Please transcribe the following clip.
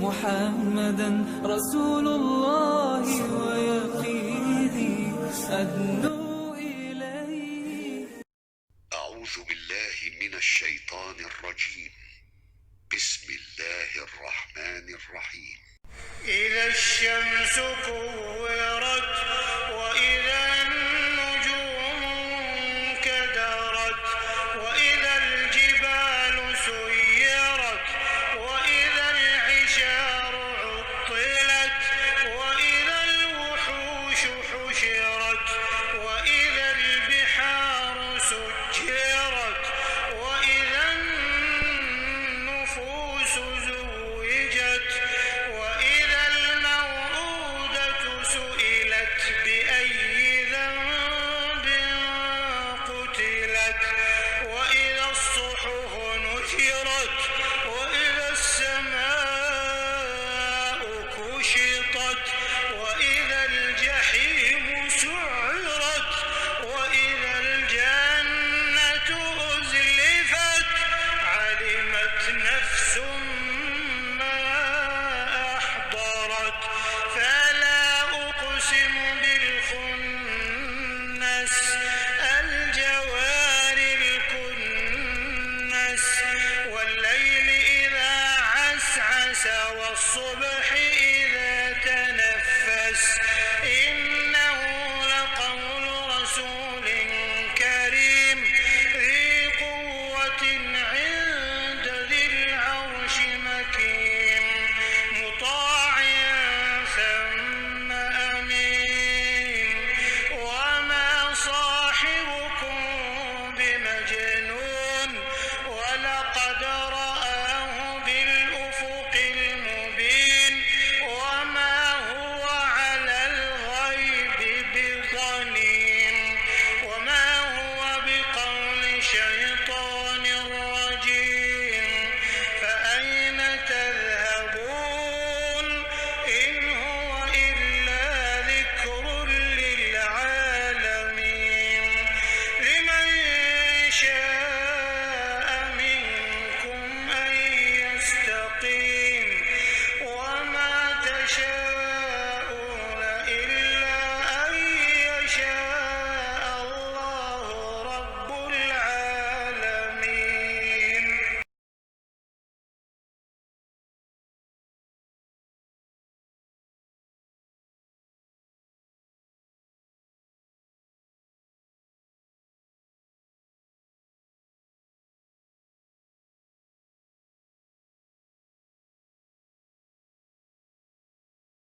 محمدا رسول الله ويقيني أدنو إليه. أعوذ بالله من الشيطان الرجيم. بسم الله الرحمن الرحيم. إذا الشمس كورت وإذا النجوم انكدرت وإذا الجبال سيرت وإذا العشار عطلت وإذا الوحوش حشرت وإذا البحار سجرت وإذا النفوس زوجت وإذا الموءودة سئلت بأي ذنب قتلت وإذا الصحف نشرت وإذا السماء كشطت وإذا الجحيم سعرت وإذا الجنة أزلفت علمت نفس ما أحضرت فلا أقسم بالخنس الجوار الكنس والليل إذا عسعس والصبح إذا تنفس إنه لقول رسول كريم ذي قوة عند ذي العرش مكين مطاع ثم أمين وما صاحبكم بمجنون ولقد